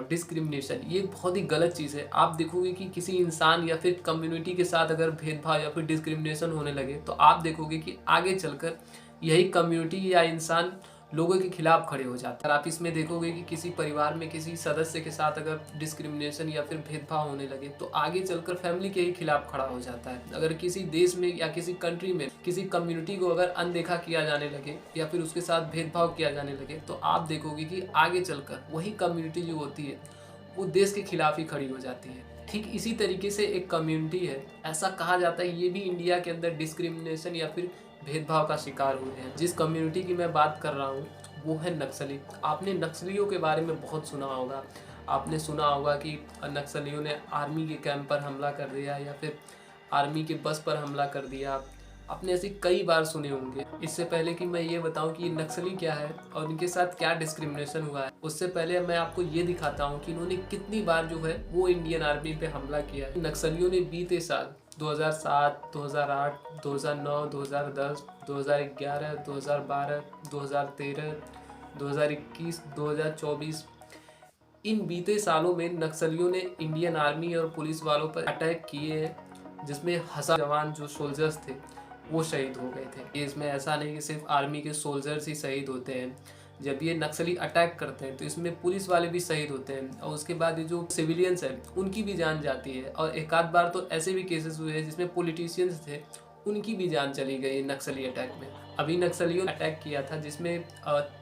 Discrimination ये बहुत ही गलत चीज़ है। आप देखोगे कि किसी इंसान या फिर कम्युनिटी के साथ अगर भेदभाव या फिर डिस्क्रिमिनेशन होने लगे तो आप देखोगे कि आगे चलकर यही कम्युनिटी या इंसान लोगों के खिलाफ खड़े हो जाता है। और आप इसमें देखोगे कि किसी परिवार में किसी सदस्य के साथ अगर डिस्क्रिमिनेशन या फिर भेदभाव होने लगे तो आगे चलकर फैमिली के ही खिलाफ खड़ा हो जाता है। अगर किसी देश में या किसी कंट्री में किसी कम्युनिटी को अगर अनदेखा किया जाने लगे या फिर उसके साथ भेदभाव किया जाने लगे तो आप देखोगे कि आगे चलकर वही कम्युनिटी जो होती है वो देश के खिलाफ ही खड़ी हो जाती है। ठीक इसी तरीके से एक कम्युनिटी है, ऐसा कहा जाता है ये भी इंडिया के अंदर डिस्क्रिमिनेशन या फिर भेदभाव का शिकार हुए हैं। जिस कम्युनिटी की मैं बात कर रहा हूँ वो है नक्सली। आपने नक्सलियों के बारे में बहुत सुना होगा। आपने सुना होगा कि नक्सलियों ने आर्मी के कैंप पर हमला कर दिया या फिर आर्मी के बस पर हमला कर दिया। आपने ऐसे कई बार सुने होंगे। इससे पहले कि मैं ये बताऊं कि ये नक्सली क्या है और इनके साथ क्या डिस्क्रिमिनेशन हुआ है, उससे पहले मैं आपको ये दिखाता हूं कि इन्होंने कितनी बार जो है वो इंडियन आर्मी पे हमला किया है। नक्सलियों ने बीते साल 2007, 2008, 2009, 2010, 2011, 2012, 2013, 2021, 2024 इन बीते सालों में नक्सलियों ने इंडियन आर्मी और पुलिस वालों पर अटैक किए हैं, जिसमें हजार जवान जो सोल्जर्स थे वो शहीद हो गए थे। इसमें ऐसा नहीं कि सिर्फ आर्मी के सोल्जर्स ही शहीद होते हैं। जब ये नक्सली अटैक करते हैं तो इसमें पुलिस वाले भी शहीद होते हैं और उसके बाद ये जो सिविलियंस हैं उनकी भी जान जाती है। और एक आध बार तो ऐसे भी केसेस हुए हैं जिसमें पॉलिटिशियंस थे उनकी भी जान चली गई नक्सली अटैक में। अभी नक्सलियों ने अटैक किया था जिसमें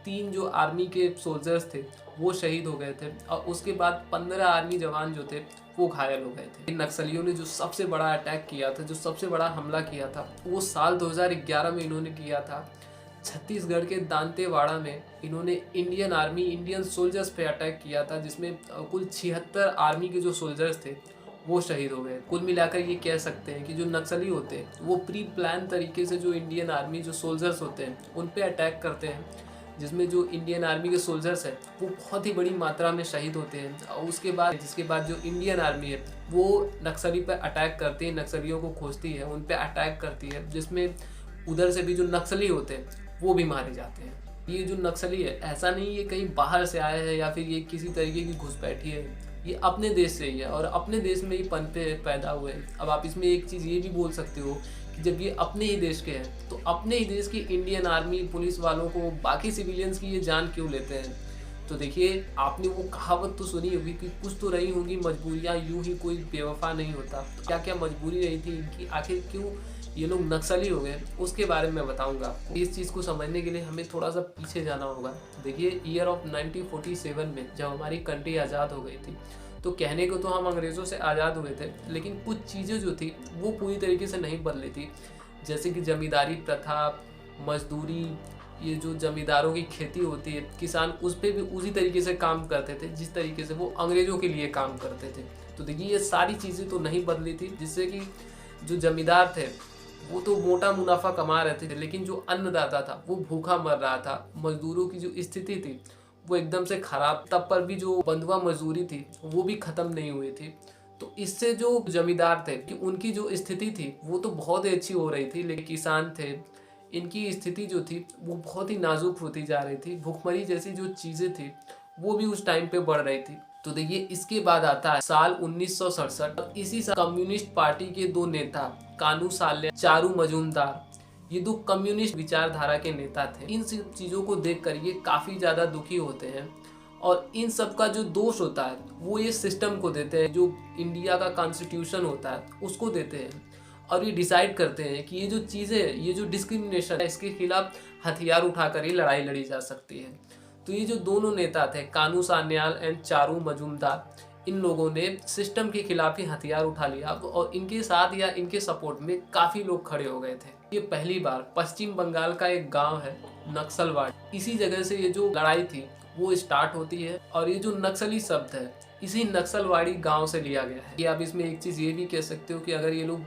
3 जो आर्मी के सोल्जर्स थे वो शहीद हो गए थे और उसके बाद 15 आर्मी जवान जो थे वो घायल हो गए थे। इन नक्सलियों ने जो सबसे बड़ा अटैक किया था, जो सबसे बड़ा हमला किया था, वो साल 2011 में इन्होंने किया था। छत्तीसगढ़ के दांतेवाड़ा में इन्होंने इंडियन आर्मी, इंडियन सोल्जर्स पे अटैक किया था, जिसमें कुल 76 आर्मी के जो सोल्जर्स थे वो शहीद हो गए। कुल मिलाकर ये कह सकते हैं कि जो नक्सली होते हैं वो प्री प्लान तरीके से जो इंडियन आर्मी जो सोल्जर्स होते हैं उन पे अटैक करते हैं, जिसमें जो इंडियन आर्मी के सोल्जर्स हैं वो बहुत ही बड़ी मात्रा में शहीद होते हैं। और उसके बाद जिसके बाद जो इंडियन आर्मी है वो नक्सली पर अटैक करती है, नक्सलियों को खोजती है, उन पर अटैक करती है, जिसमें उधर से भी जो नक्सली होते हैं वो भी मारे जाते हैं। ये जो नक्सली है ऐसा नहीं ये कहीं बाहर से आया है या फिर ये किसी तरीके की घुसपैठी है, ये अपने देश से ही है और अपने देश में ही पनपे पैदा हुए हैं। अब आप इसमें एक चीज़ ये भी बोल सकते हो कि जब ये अपने ही देश के हैं तो अपने ही देश की इंडियन आर्मी पुलिस वालों को बाकी सिविलियंस की ये जान क्यों लेते हैं। तो देखिए आपने वो कहावत तो सुनी होगी कि कुछ तो रही होंगी मजबूरियाँ, यूं ही कोई बेवफा नहीं होता। तो क्या क्या मजबूरी रही थी इनकी, आखिर क्यों ये लोग नक्सली हो गए, उसके बारे में बताऊंगा आपको। इस चीज़ को समझने के लिए हमें थोड़ा सा पीछे जाना होगा। देखिए ईयर ऑफ 1947 में जब हमारी कंट्री आज़ाद हो गई थी तो कहने को तो हम अंग्रेज़ों से आज़ाद हुए थे, लेकिन कुछ चीज़ें जो थी वो पूरी तरीके से नहीं बदली थी। जैसे कि जमींदारी प्रथा, मजदूरी, ये जो जमींदारों की खेती होती है, किसान उस पर भी उसी तरीके से काम करते थे जिस तरीके से वो अंग्रेज़ों के लिए काम करते थे। तो देखिए ये सारी चीज़ें तो नहीं बदली थी, जिससे कि जो जमींदार थे वो तो मोटा मुनाफा कमा रहे थे, लेकिन जो अन्नदाता था वो भूखा मर रहा था। मजदूरों की जो स्थिति थी वो एकदम से खराब, तब पर भी जो बंधुआ मजदूरी थी वो भी खत्म नहीं हुई थी। तो इससे जो जमींदार थे कि उनकी जो स्थिति थी वो तो बहुत ही अच्छी हो रही थी, लेकिन किसान थे इनकी स्थिति जो थी वो बहुत ही नाजुक होती जा रही थी। भुखमरी जैसी जो चीज़ें थी वो भी उस टाइम पे बढ़ रही थी। तो देखिए इसके बाद आता है साल 1967। इसी साल कम्युनिस्ट पार्टी के 2 नेता कानू साल्या, चारू मजूमदार, ये 2 कम्युनिस्ट विचारधारा के नेता थे। इन सब चीज़ों को देखकर ये काफ़ी ज़्यादा दुखी होते हैं और इन सब का जो दोष होता है वो ये सिस्टम को देते हैं, जो इंडिया का कॉन्स्टिट्यूशन होता है उसको देते हैं और ये डिसाइड करते हैं कि ये जो चीज़ें, ये जो डिस्क्रिमिनेशन है इसके खिलाफ हथियार उठाकर ही लड़ाई लड़ी जा सकती है। तो ये जो दोनों नेता थे कानू सान्याल एंड चारू मजूमदार, इन लोगों ने सिस्टम के खिलाफ ही हथियार उठा लिया और इनके साथ या इनके सपोर्ट में काफ़ी लोग खड़े हो गए थे। ये पहली बार पश्चिम बंगाल का एक गांव है नक्सलवाड़ी, इसी जगह से ये जो लड़ाई थी वो स्टार्ट होती है और ये जो नक्सली शब्द है इसी नक्सलवाड़ी गांव से लिया गया है। ये आप इसमें एक चीज़ ये भी कह सकते हो कि अगर ये लोग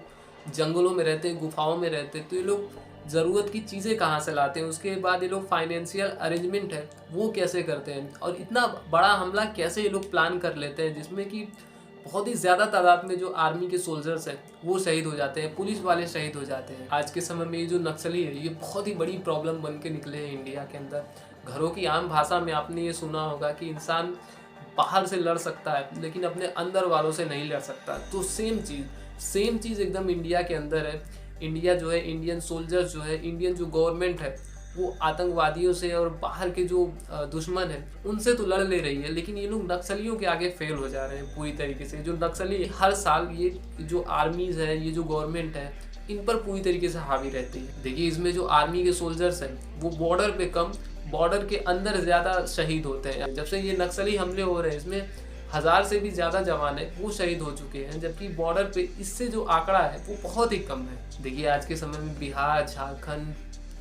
जंगलों में रहते, गुफाओं में रहते, तो ये लोग ज़रूरत की चीज़ें कहाँ से लाते हैं, उसके बाद ये लोग फाइनेंशियल अरेंजमेंट है वो कैसे करते हैं और इतना बड़ा हमला कैसे ये लोग प्लान कर लेते हैं, जिसमें कि बहुत ही ज़्यादा तादाद में जो आर्मी के सोल्जर्स हैं वो शहीद हो जाते हैं, पुलिस वाले शहीद हो जाते हैं। आज के समय में ये जो नक्सली है ये बहुत ही बड़ी प्रॉब्लम बन के निकले हैं इंडिया के अंदर। घरों की आम भाषा में आपने ये सुना होगा कि इंसान बाहर से लड़ सकता है लेकिन अपने अंदर वालों से नहीं लड़ सकता। तो सेम चीज़ एकदम इंडिया के अंदर है। इंडिया जो है, इंडियन सोल्जर्स जो है, इंडियन जो गवर्नमेंट है, वो आतंकवादियों से और बाहर के जो दुश्मन हैं उनसे तो लड़ ले रही है, लेकिन ये लोग नक्सलियों के आगे फेल हो जा रहे हैं पूरी तरीके से। जो नक्सली हर साल, ये जो आर्मीज़ है, ये जो गवर्नमेंट है, इन पर पूरी तरीके से हावी रहती है। देखिए, इसमें जो आर्मी के सोल्जर्स हैं वो बॉर्डर पे कम, बॉर्डर के अंदर ज़्यादा शहीद होते हैं। जब से ये नक्सली हमले हो रहे हैं, इसमें 1000 से भी ज़्यादा जवान है वो शहीद हो चुके हैं, जबकि बॉर्डर पे इससे जो आंकड़ा है वो बहुत ही कम है। देखिए, आज के समय में बिहार, झारखंड,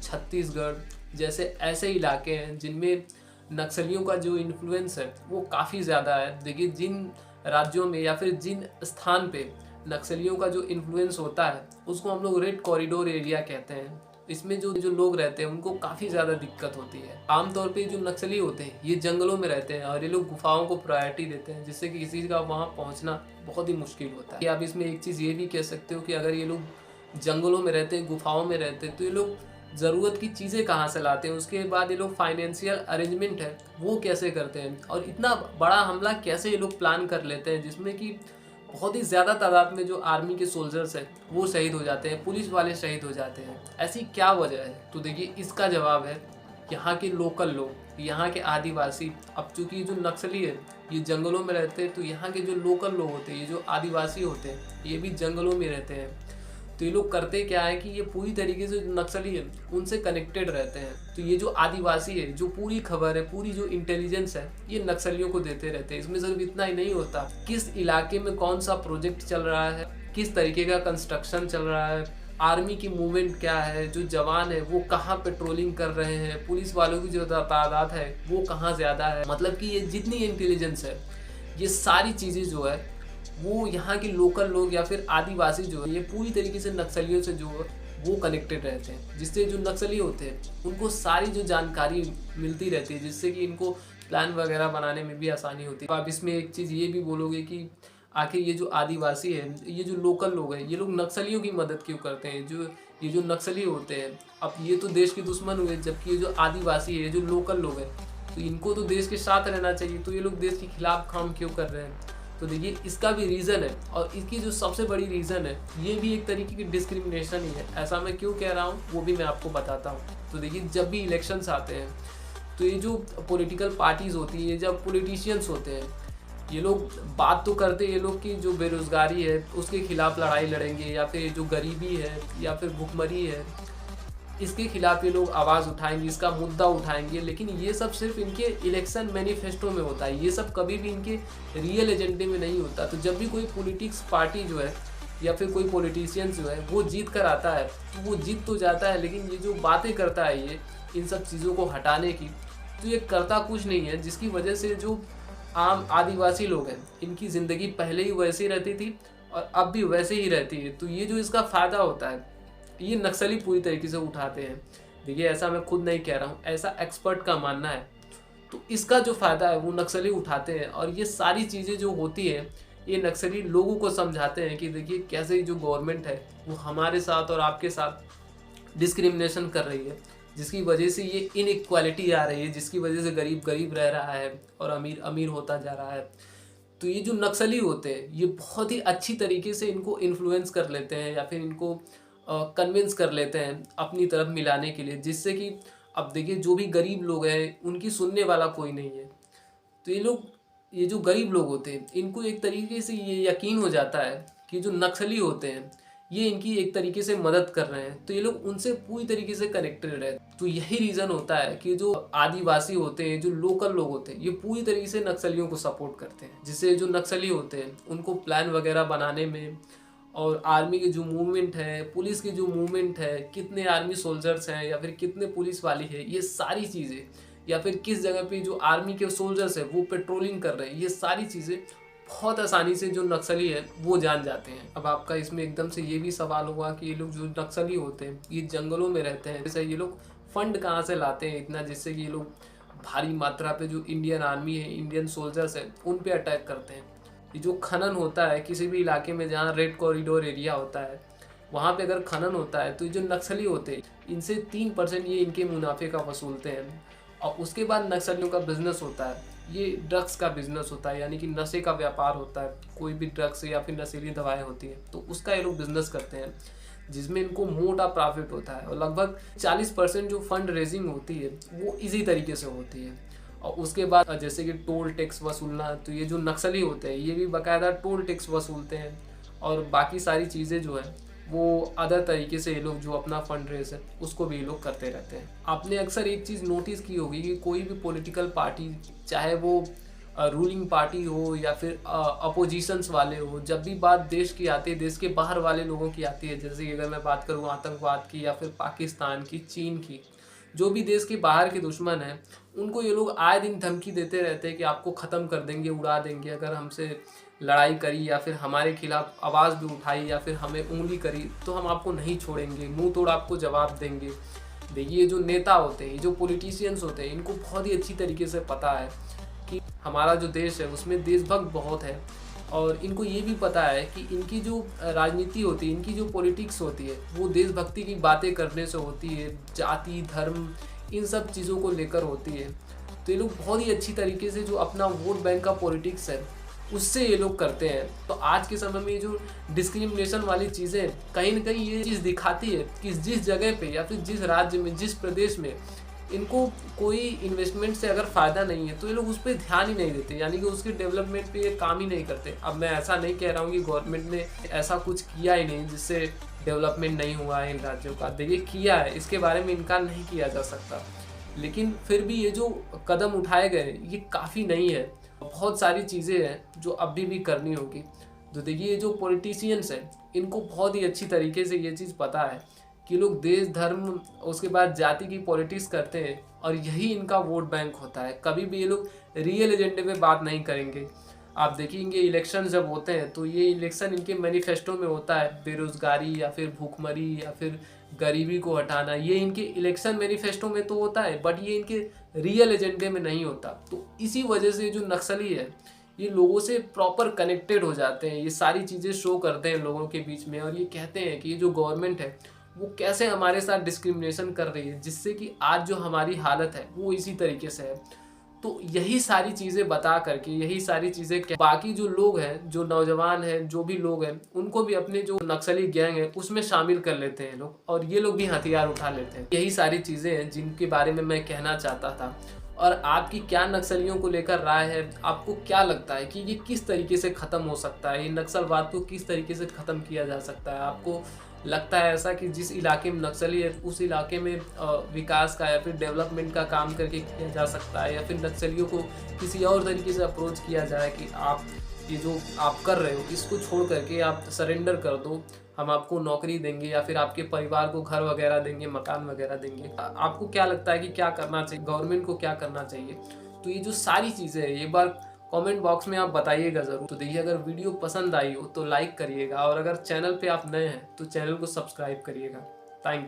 छत्तीसगढ़ जैसे ऐसे इलाके हैं जिनमें नक्सलियों का जो इन्फ्लुएंस है वो काफ़ी ज़्यादा है। देखिए, जिन राज्यों में या फिर जिन स्थान पे नक्सलियों का जो इन्फ्लुएंस होता है उसको हम लोग रेड कॉरिडोर एरिया कहते हैं। इसमें जो जो लोग रहते हैं उनको काफ़ी ज़्यादा दिक्कत होती है। आमतौर पे जो नक्सली होते हैं ये जंगलों में रहते हैं और ये लोग गुफाओं को प्रायोरिटी देते हैं, जिससे कि किसी का वहाँ पहुँचना बहुत ही मुश्किल होता है। आप इसमें एक चीज़ ये भी कह सकते हो कि अगर ये लोग जंगलों में रहते हैं, गुफाओं में रहते हैं, तो ये लोग ज़रूरत की चीज़ें कहाँ से लाते हैं, उसके बाद ये लोग फाइनेंशियल अरेंजमेंट है वो कैसे करते हैं, और इतना बड़ा हमला कैसे ये लोग प्लान कर लेते हैं जिसमें कि बहुत ही ज़्यादा तादाद में जो आर्मी के सोल्जर्स हैं वो शहीद हो जाते हैं, पुलिस वाले शहीद हो जाते हैं। ऐसी क्या वजह है? तो देखिए, इसका जवाब है यहाँ के लोकल लोग, यहाँ के आदिवासी। अब चूँकि जो नक्सली है ये जंगलों में रहते हैं, तो यहाँ के जो लोकल लोग होते हैं, ये जो आदिवासी होते हैं, ये भी जंगलों में रहते हैं। तो ये लोग करते क्या है कि ये पूरी तरीके से जो नक्सली है उनसे कनेक्टेड रहते हैं। तो ये जो आदिवासी है, जो पूरी खबर है, पूरी जो इंटेलिजेंस है, ये नक्सलियों को देते रहते हैं। इसमें सिर्फ इतना ही नहीं होता, किस इलाके में कौन सा प्रोजेक्ट चल रहा है, किस तरीके का कंस्ट्रक्शन चल रहा है, आर्मी की मूवमेंट क्या है, जो जवान है वो कहाँ पेट्रोलिंग कर रहे हैं, पुलिस वालों की जो तादाद है वो कहाँ ज़्यादा है। मतलब कि ये जितनी इंटेलिजेंस है, ये सारी चीज़ें जो है वो यहाँ के लोकल लोग या फिर आदिवासी जो है ये पूरी तरीके से नक्सलियों से जो है वो कनेक्टेड रहते हैं, जिससे जो नक्सली होते हैं उनको सारी जो जानकारी मिलती रहती है, जिससे कि इनको प्लान वगैरह बनाने में भी आसानी होती है। आप इसमें एक चीज़ ये भी बोलोगे कि आखिर ये जो आदिवासी है, ये जो लोकल लोग हैं, ये लोग नक्सलियों की मदद क्यों करते हैं? ये जो नक्सली होते हैं, अब ये तो देश के दुश्मन हुए, जबकि ये जो आदिवासी है, जो लोकल लोग हैं, तो इनको तो देश के साथ रहना चाहिए, तो ये लोग देश के खिलाफ काम क्यों कर रहे हैं? तो देखिए, इसका भी रीज़न है, और इसकी जो सबसे बड़ी रीज़न है ये भी एक तरीके की डिस्क्रिमिनेशन ही है। ऐसा मैं क्यों कह रहा हूँ वो भी मैं आपको बताता हूँ। तो देखिए, जब भी इलेक्शंस आते हैं तो ये जो पॉलिटिकल पार्टीज़ होती है, जब पॉलिटिशियंस होते हैं, ये लोग बात तो करते हैं ये लोग की जो बेरोज़गारी है उसके खिलाफ लड़ाई लड़ेंगे, या फिर जो गरीबी है या फिर भुखमरी है इसके खिलाफ ये लोग आवाज़ उठाएंगे, इसका मुद्दा उठाएंगे। लेकिन ये सब सिर्फ इनके इलेक्शन मैनिफेस्टो में होता है, ये सब कभी भी इनके रियल एजेंडे में नहीं होता। तो जब भी कोई पॉलिटिक्स पार्टी जो है या फिर कोई पॉलिटिशियन जो है वो जीत कर आता है, तो वो जीत तो जाता है, लेकिन ये जो बातें करता है ये इन सब चीज़ों को हटाने की, तो ये करता कुछ नहीं है, जिसकी वजह से जो आम आदिवासी लोग हैं इनकी ज़िंदगी पहले ही वैसी रहती थी और अब भी वैसे ही रहती है। तो ये जो इसका फ़ायदा होता है ये नक्सली पूरी तरीके से उठाते हैं। देखिए, ऐसा मैं खुद नहीं कह रहा हूँ, ऐसा एक्सपर्ट का मानना है। तो इसका जो फ़ायदा है वो नक्सली उठाते हैं, और ये सारी चीज़ें जो होती हैं ये नक्सली लोगों को समझाते हैं कि देखिए कैसे जो गवर्नमेंट है वो हमारे साथ और आपके साथ डिस्क्रिमिनेशन कर रही है, जिसकी वजह से ये इनइक्वालिटी आ रही है, जिसकी वजह से गरीब गरीब रह रहा है और अमीर अमीर होता जा रहा है। तो ये जो नक्सली होते हैं ये बहुत ही अच्छी तरीके से इनको इन्फ्लुएंस कर लेते हैं या फिर इनको कन्विंस कर लेते हैं अपनी तरफ मिलाने के लिए, जिससे कि अब देखिए, जो भी गरीब लोग हैं उनकी सुनने वाला कोई नहीं है। तो ये जो गरीब लोग होते हैं इनको एक तरीके से ये यकीन हो जाता है कि जो नक्सली होते हैं ये इनकी एक तरीके से मदद कर रहे हैं, तो ये लोग उनसे पूरी तरीके से कनेक्टेड है। तो यही रीज़न होता है कि जो आदिवासी होते हैं, जो लोकल लोग होते हैं, ये पूरी तरीके से नक्सलियों को सपोर्ट करते हैं, जिससे जो नक्सली होते हैं उनको प्लान वगैरह बनाने में, और आर्मी की जो मूवमेंट है, पुलिस की जो मूवमेंट है, कितने आर्मी सोल्जर्स हैं या फिर कितने पुलिस वाले हैं, ये सारी चीज़ें, या फिर किस जगह पे जो आर्मी के सोल्जर्स हैं वो पेट्रोलिंग कर रहे हैं, ये सारी चीज़ें बहुत आसानी से जो नक्सली है वो जान जाते हैं। अब आपका इसमें एकदम से ये भी सवाल होगा कि ये लोग जो नक्सली होते हैं ये जंगलों में रहते हैं, जैसे ये लोग फंड कहाँ से लाते हैं इतना, जिससे कि ये लोग भारी मात्रा पे जो इंडियन आर्मी है, इंडियन सोल्जर्स हैं, उन पे अटैक करते हैं। ये जो खनन होता है किसी भी इलाके में जहाँ रेड कॉरिडोर एरिया होता है, वहाँ पे अगर खनन होता है तो ये जो नक्सली होते हैं इनसे 3% ये इनके मुनाफे का वसूलते हैं। और उसके बाद नक्सलियों का बिजनेस होता है, ये ड्रग्स का बिजनेस होता है, यानी कि नशे का व्यापार होता है। कोई भी ड्रग्स या फिर नशीली दवाएं होती हैं तो उसका ये लोग बिजनेस करते हैं, जिसमें इनको मोटा प्रॉफिट होता है। और लगभग 40% जो फंड रेजिंग होती है वो इसी तरीके से होती है। और उसके बाद जैसे कि टोल टैक्स वसूलना, तो ये जो नक्सली होते हैं ये भी बाकायदा टोल टैक्स वसूलते हैं। और बाकी सारी चीज़ें जो है वो अदर तरीके से ये लोग जो अपना फंड रेज है उसको भी ये लोग करते रहते हैं। आपने अक्सर एक चीज़ नोटिस की होगी कि कोई भी पॉलिटिकल पार्टी, चाहे वो रूलिंग पार्टी हो या फिर अपोजिशंस वाले हो, जब भी बात देश की आती है, देश के बाहर वाले लोगों की आती है, जैसे कि अगर मैं बात करूँ आतंकवाद की या फिर पाकिस्तान की, चीन की, जो भी देश के बाहर के दुश्मन हैं, उनको ये लोग आए दिन धमकी देते रहते हैं कि आपको ख़त्म कर देंगे, उड़ा देंगे, अगर हमसे लड़ाई करी या फिर हमारे खिलाफ आवाज़ भी उठाई या फिर हमें उंगली करी तो हम आपको नहीं छोड़ेंगे, मुंह तोड़ आपको जवाब देंगे। देखिए जो नेता होते हैं, जो पॉलिटिशियंस होते हैं, इनको बहुत ही अच्छी तरीके से पता है कि हमारा जो देश है उसमें देशभक्त बहुत है। और इनको ये भी पता है कि इनकी जो राजनीति होती है, इनकी जो पॉलिटिक्स होती है, वो देशभक्ति की बातें करने से होती है, जाति धर्म इन सब चीज़ों को लेकर होती है। तो ये लोग बहुत ही अच्छी तरीके से जो अपना वोट बैंक का पॉलिटिक्स है उससे ये लोग करते हैं। तो आज के समय में ये जो डिस्क्रिमिनेशन वाली चीज़ें कहीं ना कहीं ये चीज़ दिखाती है कि जिस जगह पे या फिर जिस राज्य में, जिस प्रदेश में इनको कोई इन्वेस्टमेंट से अगर फ़ायदा नहीं है तो ये लोग उस पर ध्यान ही नहीं देते, यानी कि उसके डेवलपमेंट पे ये काम ही नहीं करते। अब मैं ऐसा नहीं कह रहा हूँ कि गवर्नमेंट ने ऐसा कुछ किया ही नहीं जिससे डेवलपमेंट नहीं हुआ है इन राज्यों का। देखिए किया है, इसके बारे में इनकार नहीं किया जा सकता, लेकिन फिर भी ये जो कदम उठाए गए ये काफ़ी नहीं है। बहुत सारी चीज़ें हैं जो अभी भी करनी होगी। तो देखिए ये जो पॉलिटिशियंस हैं इनको बहुत ही अच्छी तरीके से ये चीज़ पता है कि लोग देश धर्म उसके बाद जाति की पॉलिटिक्स करते हैं और यही इनका वोट बैंक होता है। कभी भी ये लोग रियल एजेंडे पे बात नहीं करेंगे। आप देखेंगे इलेक्शन जब होते हैं तो ये इलेक्शन इनके मैनिफेस्टो में होता है, बेरोजगारी या फिर भूखमरी या फिर गरीबी को हटाना, ये इनके इलेक्शन मैनिफेस्टो में तो होता है, बट ये इनके रियल एजेंडे में नहीं होता। तो इसी वजह से जो नक्सली है ये लोगों से प्रॉपर कनेक्टेड हो जाते हैं, ये सारी चीज़ें शो करते हैं लोगों के बीच में और ये कहते हैं कि ये जो गवर्नमेंट है वो कैसे हमारे साथ डिस्क्रिमिनेशन कर रही है, जिससे कि आज जो हमारी हालत है वो इसी तरीके से है। तो यही सारी चीज़ें बता करके, यही सारी चीज़ें बाकी जो लोग हैं, जो नौजवान हैं, जो भी लोग हैं, उनको भी अपने जो नक्सली गैंग है उसमें शामिल कर लेते हैं लोग और ये लोग भी हथियार उठा लेते हैं। यही सारी चीज़ें हैं जिनके बारे में मैं कहना चाहता था। और आपकी क्या नक्सलियों को लेकर राय है? आपको क्या लगता है कि ये किस तरीके से ख़त्म हो सकता है? ये नक्सलवाद को किस तरीके से ख़त्म किया जा सकता है? आपको लगता है ऐसा कि जिस इलाके में नक्सली है उस इलाके में विकास का या फिर डेवलपमेंट का काम करके किया जा सकता है, या फिर नक्सलियों को किसी और तरीके से अप्रोच किया जाए कि आप ये जो आप कर रहे हो इसको छोड़ करके आप सरेंडर कर दो, हम आपको नौकरी देंगे या फिर आपके परिवार को घर वगैरह देंगे, मकान वगैरह देंगे। आपको क्या लगता है कि क्या करना चाहिए, गवर्नमेंट को क्या करना चाहिए? तो ये जो सारी चीज़ें हैं एक बार कमेंट बॉक्स में आप बताइएगा ज़रूर। तो देखिए अगर वीडियो पसंद आई हो तो लाइक करिएगा और अगर चैनल पे आप नए हैं तो चैनल को सब्सक्राइब करिएगा। Thank you.